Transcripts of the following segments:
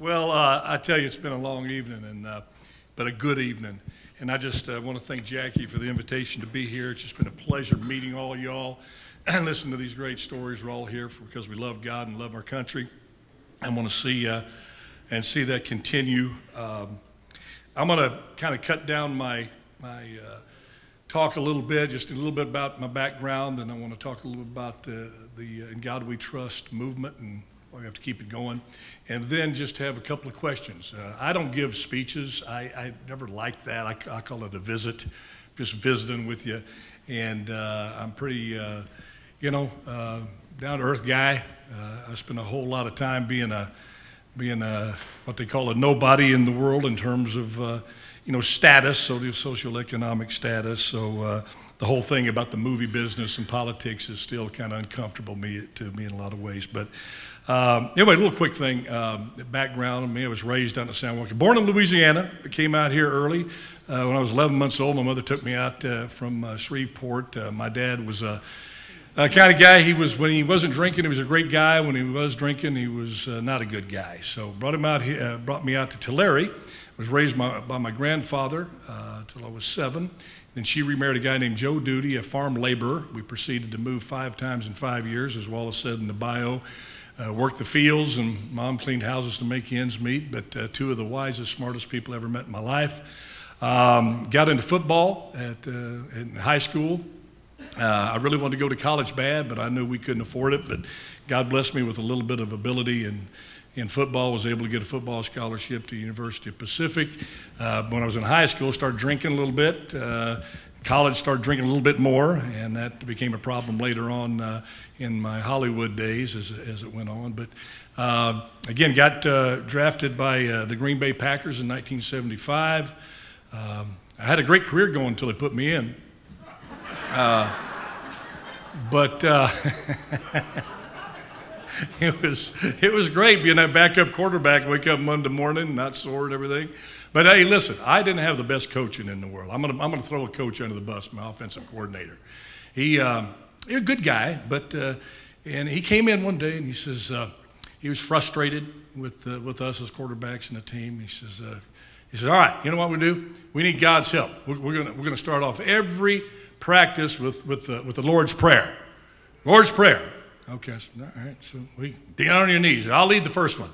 Well, I tell you, it's been a long evening, but a good evening. And I just want to thank Jackie for the invitation to be here. It's just been a pleasure meeting all y'all and listening to these great stories. We're all here because we love God and love our country. I want to see that continue. I'm going to kind of cut down my talk a little bit, just a little bit about my background, and I want to talk a little bit about the In God We Trust movement and why we have to keep it going, and then just have a couple of questions. I don't give speeches. I never liked that. I call it a visit, just visiting with you, and I'm pretty, down-to-earth guy. I spend a whole lot of time being what they call a nobody in the world in terms of status, socioeconomic status. So the whole thing about the movie business and politics is still kind of uncomfortable to me in a lot of ways. But anyway, a little quick thing, background on me. I was raised out in San Joaquin, born in Louisiana, but came out here early. When I was 11 months old, my mother took me out from Shreveport. My dad was a kind of guy. When he wasn't drinking, he was a great guy. When he was drinking, he was not a good guy. So brought me out to Tulare. I was raised by my grandfather until I was 7. Then she remarried a guy named Joe Duty, a farm laborer. We proceeded to move 5 times in 5 years, as Wallace said in the bio. Worked the fields, and Mom cleaned houses to make ends meet, but 2 of the wisest, smartest people I ever met in my life. Got into football in high school. I really wanted to go to college bad, but I knew we couldn't afford it. But God blessed me with a little bit of ability in football. Was able to get a football scholarship to the University of Pacific. When I was in high school, started drinking a little bit. College, started drinking a little bit more, and that became a problem later on in my Hollywood days as it went on. But again, got drafted by the Green Bay Packers in 1975. I had a great career going until they put me in. But it was great being that backup quarterback, wake up Monday morning, not sore and everything. But hey, listen, I didn't have the best coaching in the world. I'm gonna throw a coach under the bus, my offensive coordinator. He a good guy, but and he came in one day and he says he was frustrated with us as quarterbacks and the team. He says, all right, you know what we do? We need God's help. We're gonna start off every practice with the Lord's Prayer. Lord's Prayer. Okay, so, all right, so we down on your knees. I'll lead the first one.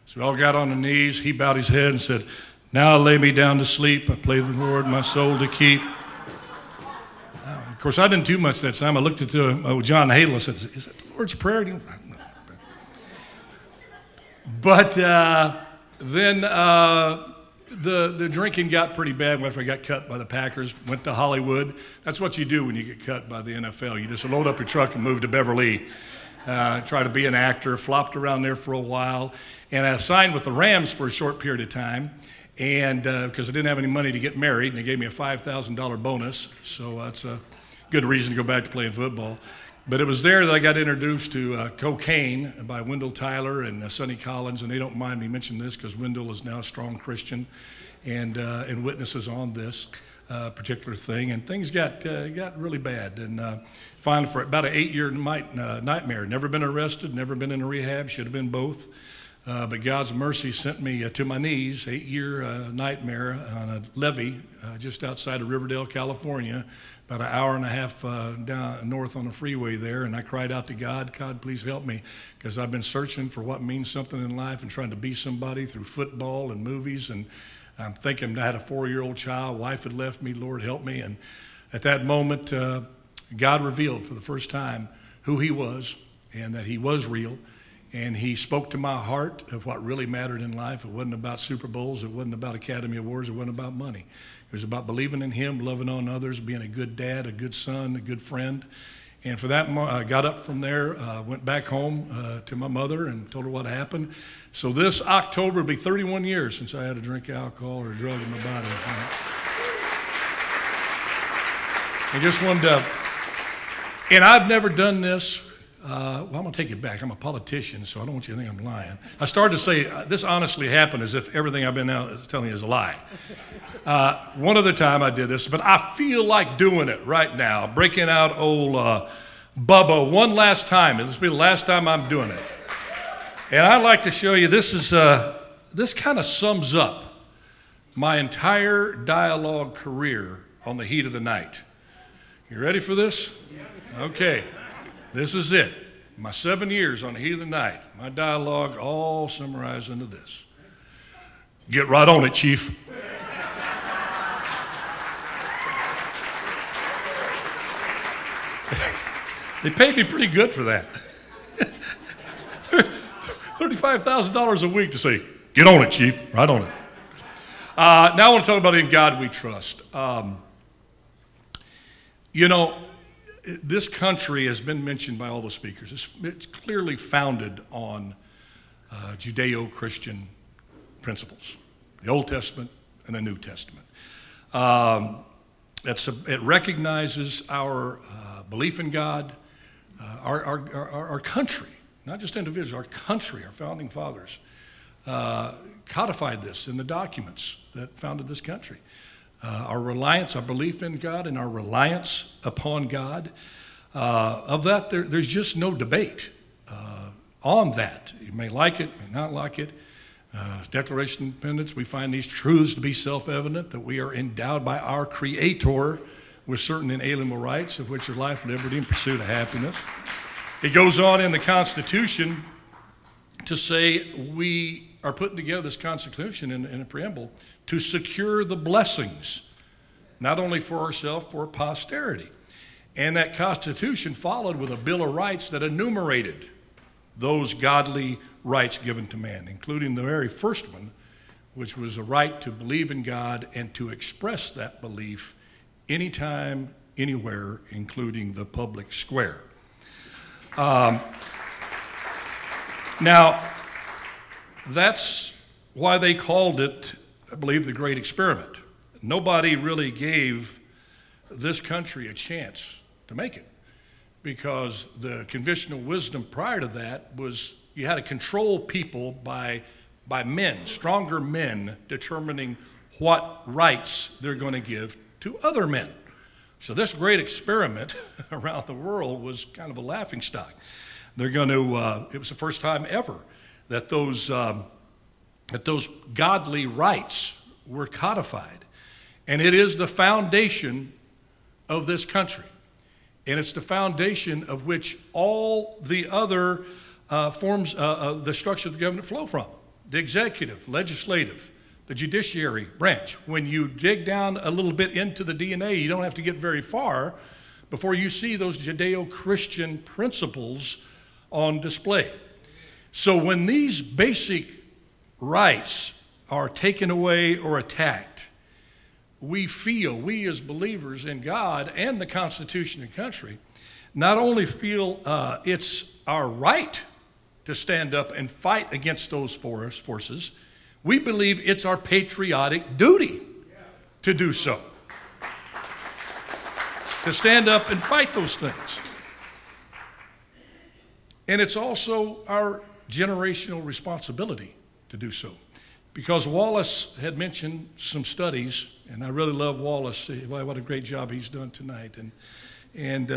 So we all got on the knees. He bowed his head and said, now I lay me down to sleep. I pray the Lord my soul to keep. Of course, I didn't do much that time. I looked at John Hadle and said, is that the Lord's Prayer? But then the drinking got pretty bad after I got cut by the Packers, went to Hollywood. That's what you do when you get cut by the NFL. You just load up your truck and move to Beverly, try to be an actor, flopped around there for a while. And I signed with the Rams for a short period of time, and because I didn't have any money to get married, and they gave me a $5,000 bonus, so that's a good reason to go back to playing football. But it was there that I got introduced to cocaine by Wendell Tyler and Sonny Collins, and they don't mind me mentioning this because Wendell is now a strong Christian and witnesses on this particular thing. And things got really bad. And finally, for about an 8-year nightmare, never been arrested, never been in a rehab, should have been both. But God's mercy sent me to my knees, 8-year nightmare on a levee just outside of Riverdale, California, about an hour and a half down north on the freeway there. And I cried out to God, God, please help me, because I've been searching for what means something in life and trying to be somebody through football and movies. And I'm thinking I had a 4-year-old child, wife had left me, Lord help me. And at that moment, God revealed for the first time who he was and that he was real. And he spoke to my heart of what really mattered in life. It wasn't about Super Bowls. It wasn't about Academy Awards. It wasn't about money. It was about believing in him, loving on others, being a good dad, a good son, a good friend. And for that, I got up from there, went back home to my mother and told her what happened. So this October will be 31 years since I had to drink alcohol or a drug in my body. I just wanted to, and I've never done this. Well, I'm going to take it back. I'm a politician, so I don't want you to think I'm lying. I started to say this honestly happened as if everything I've been telling you is a lie. One other time I did this, but I feel like doing it right now, breaking out old Bubba one last time. This will be the last time I'm doing it. And I'd like to show you, this is this kind of sums up my entire dialogue career on the heat of the night. You ready for this? Okay, this is it. My 7 years on the heat of the night, my dialogue all summarized into this. Get right on it, Chief. They paid me pretty good for that. $35,000 a week to say, get on it, Chief, right on it. Now I want to talk about In God We Trust. You know, this country has been mentioned by all the speakers. It's clearly founded on Judeo-Christian principles, the Old Testament and the New Testament. It recognizes our belief in God, our country, not just individuals, our country, our founding fathers codified this in the documents that founded this country. Our reliance, our belief in God, and our reliance upon God. Of that, there's just no debate on that. You may like it, may not like it. Declaration of Independence, we find these truths to be self-evident, that we are endowed by our Creator with certain inalienable rights, of which are life, liberty, and pursuit of happiness. It goes on in the Constitution to say we are putting together this Constitution in a preamble to secure the blessings, not only for ourselves, for posterity. And that Constitution followed with a Bill of Rights that enumerated those godly rights given to man, including the very first one, which was a right to believe in God and to express that belief anytime, anywhere, including the public square. Now, that's why they called it, I believe, the Great Experiment. Nobody really gave this country a chance to make it, because the conventional wisdom prior to that was you had to control people by men, stronger men, determining what rights they're going to give to other men. So this great experiment around the world was kind of a laughingstock. They're going to, it was the first time ever that those godly rights were codified. And it is the foundation of this country. And it's the foundation of which all the other forms of the structure of the government flow from. The executive, legislative, the judiciary branch. When you dig down a little bit into the DNA, you don't have to get very far before you see those Judeo-Christian principles on display. So when these basic rights are taken away or attacked, we as believers in God and the Constitution and country, not only feel it's our right to stand up and fight against those forces, we believe it's our patriotic duty to do so. To stand up and fight those things. And it's also our generational responsibility to do so. Because Wallace had mentioned some studies, and I really love Wallace. What a great job he's done tonight. And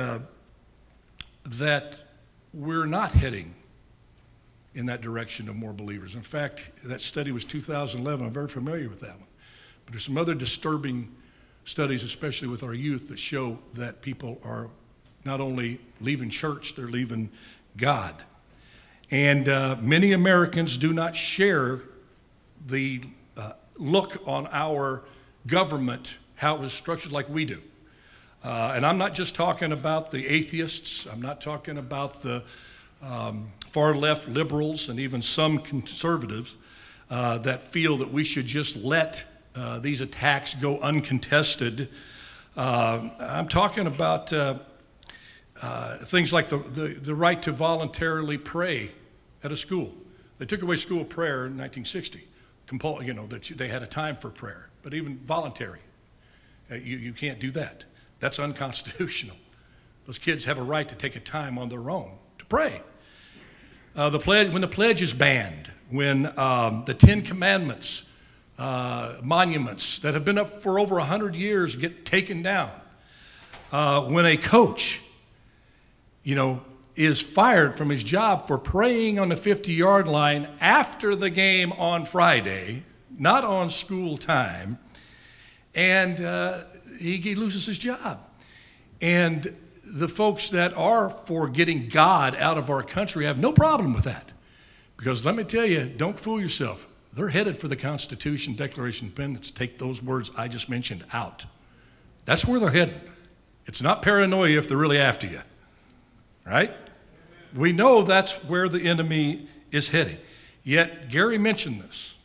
that we're not heading in that direction of more believers. In fact, that study was 2011. I'm very familiar with that one. But there's some other disturbing studies, especially with our youth, that show that people are not only leaving church, they're leaving God. And many Americans do not share the look on our government, how it was structured like we do. And I'm not just talking about the atheists. I'm not talking about the far left liberals and even some conservatives that feel that we should just let these attacks go uncontested. I'm talking about things like the right to voluntarily pray at a school. They took away school prayer in 1960. You know, that they had a time for prayer, but even voluntary. You can't do that. That's unconstitutional. Those kids have a right to take a time on their own to pray. When the pledge is banned, when the Ten Commandments monuments that have been up for over 100 years get taken down, when a coach, you know, is fired from his job for praying on the 50-yard line after the game on Friday, not on school time, and he loses his job. And the folks that are for getting God out of our country have no problem with that. Because let me tell you, don't fool yourself. They're headed for the Constitution, Declaration of Independence. Take those words I just mentioned out. That's where they're headed. It's not paranoia if they're really after you, right? We know that's where the enemy is heading. Yet, Gary mentioned this.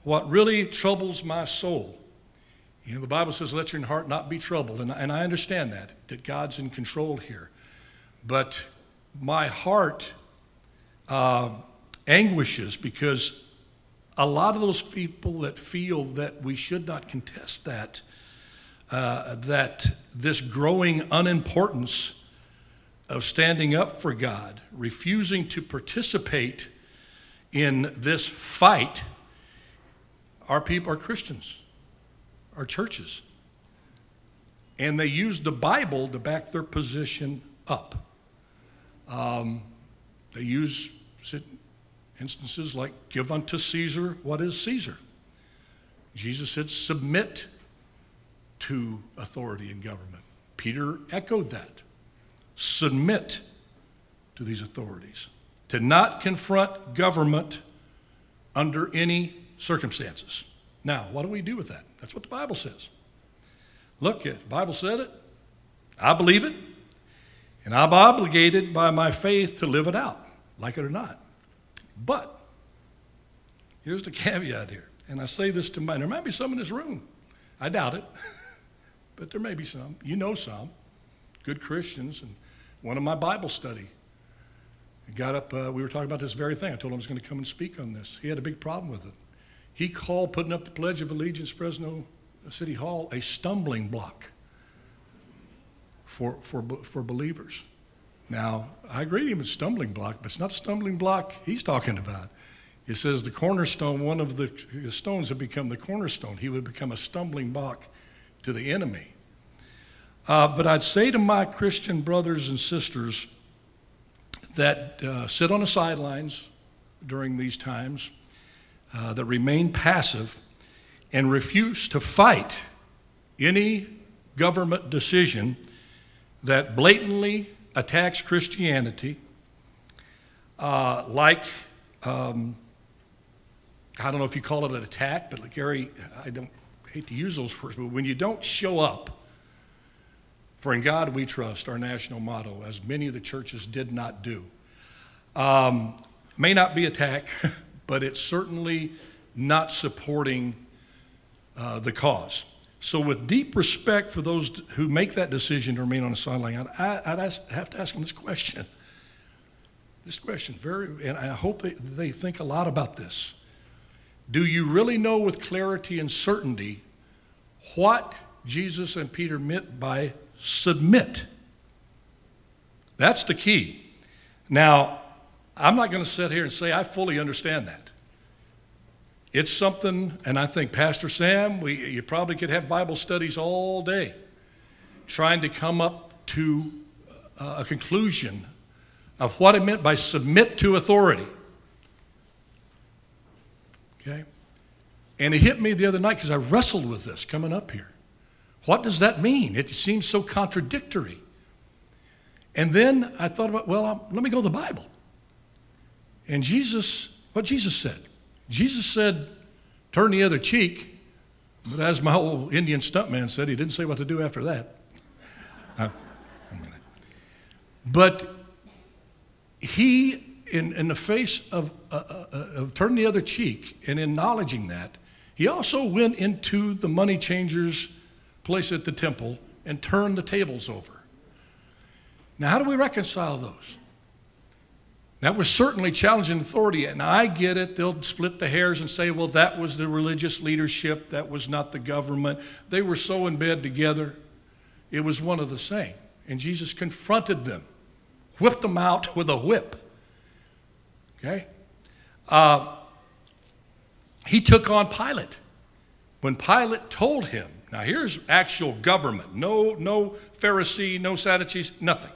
What really troubles my soul, you know, the Bible says, let your heart not be troubled. And I understand that God's in control here. But my heart anguishes because a lot of those people that feel that we should not contest that, that this growing unimportance of standing up for God, refusing to participate in this fight, our people are Christians, our churches. And they use the Bible to back their position up. They use instances like, give unto Caesar what is Caesar. Jesus said, submit to authority and government. Peter echoed that. Submit to these authorities. To not confront government under any circumstances. Now, what do we do with that? That's what the Bible says. Look, the Bible said it. I believe it. And I'm obligated by my faith to live it out, like it or not. But here's the caveat here. And I say this to there might be some in this room. I doubt it. But there may be some. You know some. Good Christians. And one of my Bible study, got up, we were talking about this very thing. I told him I was going to come and speak on this. He had a big problem with it. He called putting up the Pledge of Allegiance, Fresno City Hall, a stumbling block for believers. Now, I agree with him with stumbling block, but it's not a stumbling block he's talking about. It says the cornerstone, one of the stones had become the cornerstone. He would become a stumbling block to the enemy. But I'd say to my Christian brothers and sisters that sit on the sidelines during these times, that remain passive and refuse to fight any government decision that blatantly attacks Christianity, I don't know if you call it an attack, but like Gary, I don't hate to use those words, but when you don't show up for in God we trust, our national motto, as many of the churches did not do, may not be attack, but it's certainly not supporting the cause. So with deep respect for those who make that decision to remain on the sideline, I'd have to ask them this question. And I hope they think a lot about this. Do you really know with clarity and certainty what Jesus and Peter meant by submit? That's the key. Now, I'm not going to sit here and say I fully understand that. It's something, and I think Pastor Sam, you probably could have Bible studies all day trying to come up to a conclusion of what it meant by submit to authority. Okay? And it hit me the other night because I wrestled with this coming up here. What does that mean? It seems so contradictory. And then I thought about, well, let me go to the Bible. And what Jesus said. Jesus said, turn the other cheek. But as my old Indian stuntman said, he didn't say what to do after that. But he, in the face of turning the other cheek and acknowledging that, he also went into the money changers' place at the temple and turned the tables over. Now, how do we reconcile those? That was certainly challenging authority, and I get it. They'll split the hairs and say, well, that was the religious leadership. That was not the government. They were so in bed together. It was one of the same. And Jesus confronted them, whipped them out with a whip. Okay? He took on Pilate. When Pilate told him, now here's actual government, no Pharisee, no Sadducees, nothing.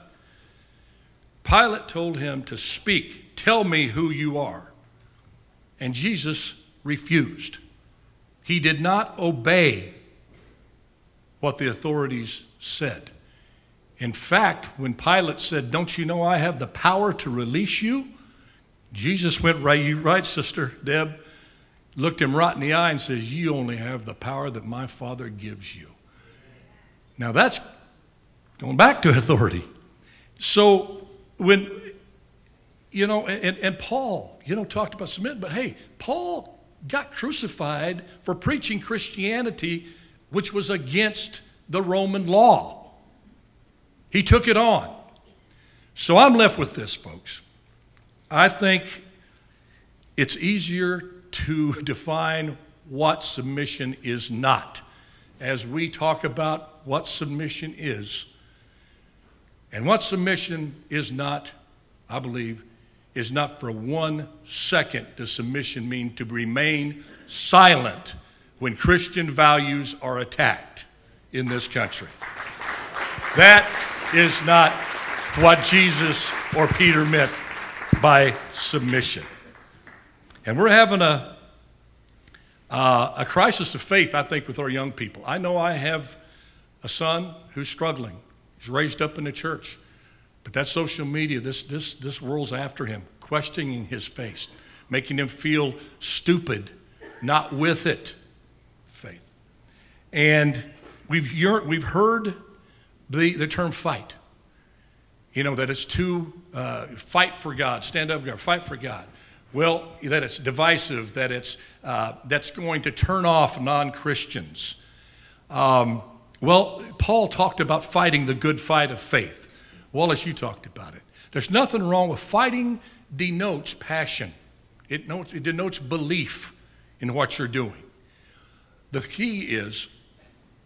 Pilate told him to speak. Tell me who you are. And Jesus refused. He did not obey what the authorities said. In fact, when Pilate said, don't you know I have the power to release you? Jesus went right, you right, Sister Deb, looked him right in the eye and says, you only have the power that my Father gives you. Now that's going back to authority. So when, you know, and Paul, you know, talked about submitting, but hey, Paul got crucified for preaching Christianity, which was against the Roman law. He took it on. So I'm left with this, folks. I think it's easier to define what submission is not as we talk about what submission is. And what submission is not, I believe, is not for 1 second does submission mean to remain silent when Christian values are attacked in this country. That is not what Jesus or Peter meant by submission. And we're having a crisis of faith, I think, with our young people. I know I have a son who's struggling. He's raised up in the church. But that social media, this world's after him, questioning his faith, making him feel stupid, not with it, faith. And we've heard the term fight. You know, that it's to fight for God, stand up for God, fight for God. Well, that it's divisive, that it's that's going to turn off non-Christians. Well, Paul talked about fighting the good fight of faith. Wallace, you talked about it. There's nothing wrong with fighting. Denotes passion. It denotes belief in what you're doing. The key is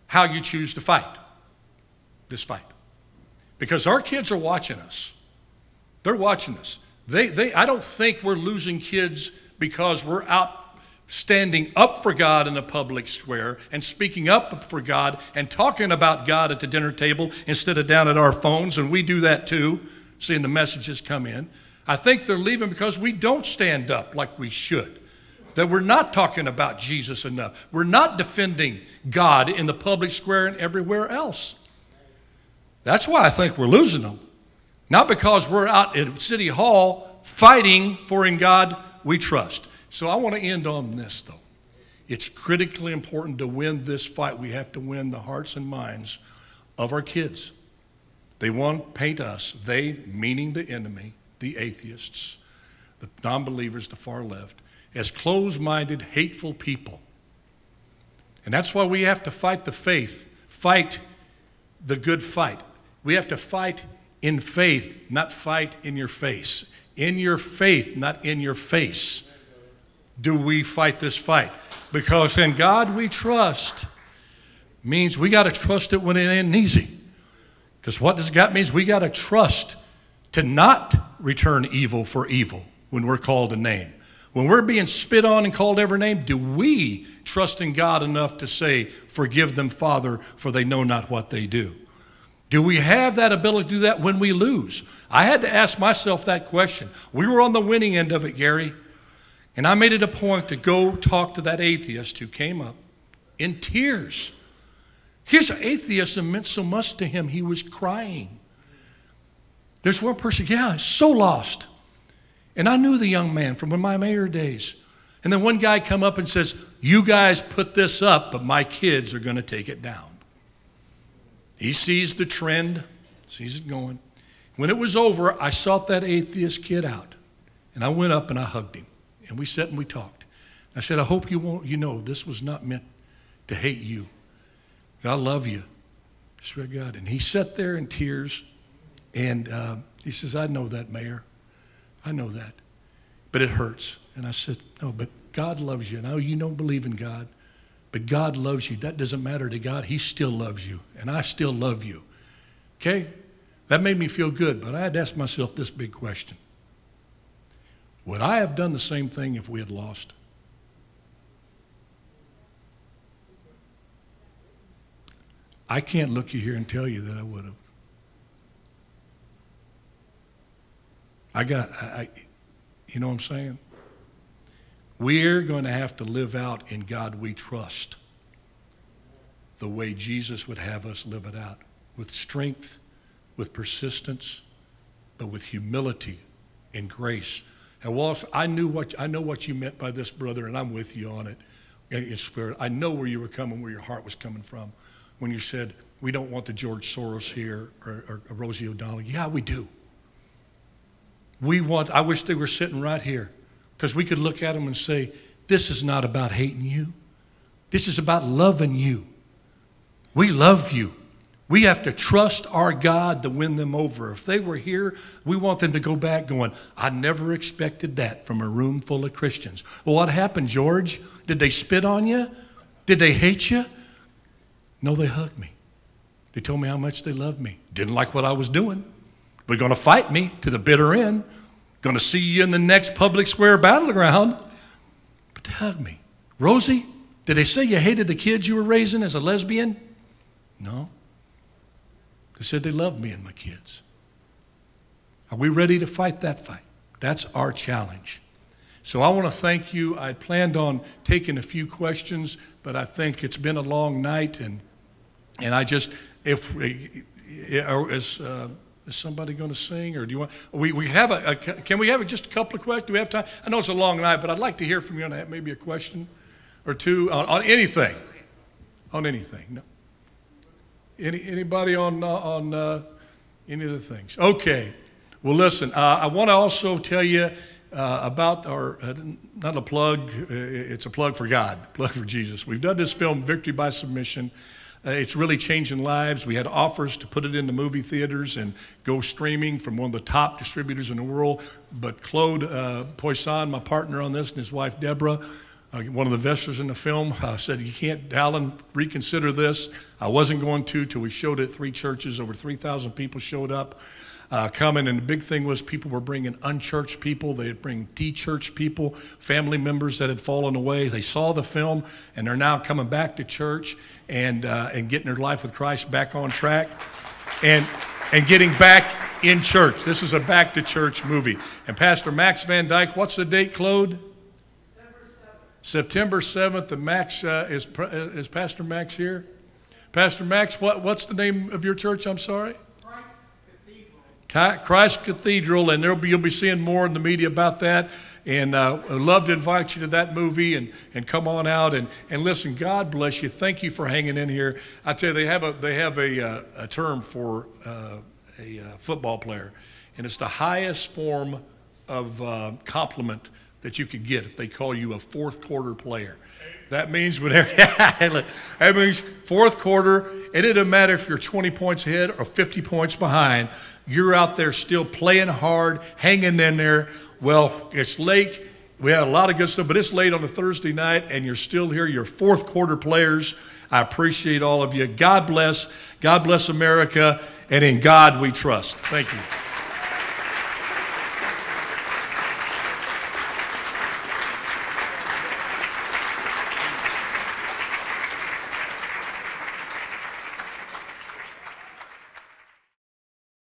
how you choose to fight this fight. Because our kids are watching us. They're watching us. I don't think we're losing kids because we're out standing up for God in the public square and speaking up for God and talking about God at the dinner table instead of down at our phones, and we do that too, seeing the messages come in. I think they're leaving because we don't stand up like we should, that we're not talking about Jesus enough. We're not defending God in the public square and everywhere else. That's why I think we're losing them. Not because we're out at City Hall fighting for in God we trust. So I want to end on this, though. It's critically important to win this fight. We have to win the hearts and minds of our kids. They want to paint us, they, meaning the enemy, the atheists, the non-believers, the far left, as closed-minded, hateful people. And that's why we have to fight the faith, fight the good fight. We have to fight in faith, not fight in your face. In your faith, not in your face, do we fight this fight. Because in God we trust means we got to trust it when it ain't easy. Because what does God mean? We got to trust to not return evil for evil when we're called a name. When we're being spit on and called every name, do we trust in God enough to say, forgive them, Father, for they know not what they do? Do we have that ability to do that when we lose? I had to ask myself that question. We were on the winning end of it, Gary. And I made it a point to go talk to that atheist who came up in tears. His atheism meant so much to him, he was crying. There's one person, yeah, so lost. And I knew the young man from my mayor days. And then one guy come up and says, you guys put this up, but my kids are going to take it down. He sees the trend, sees it going. When it was over, I sought that atheist kid out. And I went up and I hugged him. And we sat and we talked. I said, I hope you know this was not meant to hate you. I love you. I swear to God. And he sat there in tears. And he says, I know that, Mayor. I know that. But it hurts. And I said, no, but God loves you. Now you don't believe in God. But God loves you. That doesn't matter to God. He still loves you. And I still love you. Okay? That made me feel good. But I had to ask myself this big question. Would I have done the same thing if we had lost? I can't look you here and tell you that I would have. You know what I'm saying? We're going to have to live out in God we trust the way Jesus would have us live it out, with strength, with persistence, but with humility and grace. And Walsh, I know what you meant by this, brother, and I'm with you on it in spirit. I know where you were coming, where your heart was coming from when you said, we don't want the George Soros here or Rosie O'Donnell. Yeah, we do. I wish they were sitting right here, because we could look at them and say, this is not about hating you. This is about loving you. We love you. We have to trust our God to win them over. If they were here, we want them to go back going, I never expected that from a room full of Christians. Well, what happened, George? Did they spit on you? Did they hate you? No, they hugged me. They told me how much they loved me. Didn't like what I was doing. We're going to fight me to the bitter end. Going to see you in the next public square battleground. But they hugged me. Rosie, did they say you hated the kids you were raising as a lesbian? No. They said they loved me and my kids. Are we ready to fight that fight? That's our challenge. So I want to thank you. I planned on taking a few questions, but I think it's been a long night, and I just, is somebody going to sing, or do you want? We have can we have just a couple of questions? Do we have time? I know it's a long night, but I'd like to hear from you on maybe a question or two on anything. On anything. No. Anybody on any of the things? Okay. Well, listen. I want to also tell you about our not a plug. It's a plug for God, plug for Jesus. We've done this film, Victory by Submission. It's really changing lives. We had offers to put it into movie theaters and go streaming from one of the top distributors in the world. But Claude Poisson, my partner on this, and his wife Deborah, one of the investors in the film, said, you can't, Alan, reconsider this. I wasn't going to till we showed it at 3 churches. Over 3,000 people showed up coming, and the big thing was people were bringing unchurched people. They'd bring de-churched people, family members that had fallen away. They saw the film, and they're now coming back to church and getting their life with Christ back on track and getting back in church. This is a back to church movie. And Pastor Max Van Dyke, what's the date, Claude? September 7th. And Max, is Pastor Max here? Pastor Max, what's the name of your church? I'm sorry? Christ Cathedral, and you'll be seeing more in the media about that. And I'd love to invite you to that movie and come on out and listen. God bless you. Thank you for hanging in here. I tell you, they have a term for a football player, and it's the highest form of compliment that you could get if they call you a fourth quarter player. That means whatever. That means fourth quarter, and it doesn't matter if you're 20 points ahead or 50 points behind. You're out there still playing hard, hanging in there. Well, it's late. We had a lot of good stuff, but it's late on a Thursday night, and you're still here. You're fourth quarter players. I appreciate all of you. God bless. God bless America, and in God we trust. Thank you.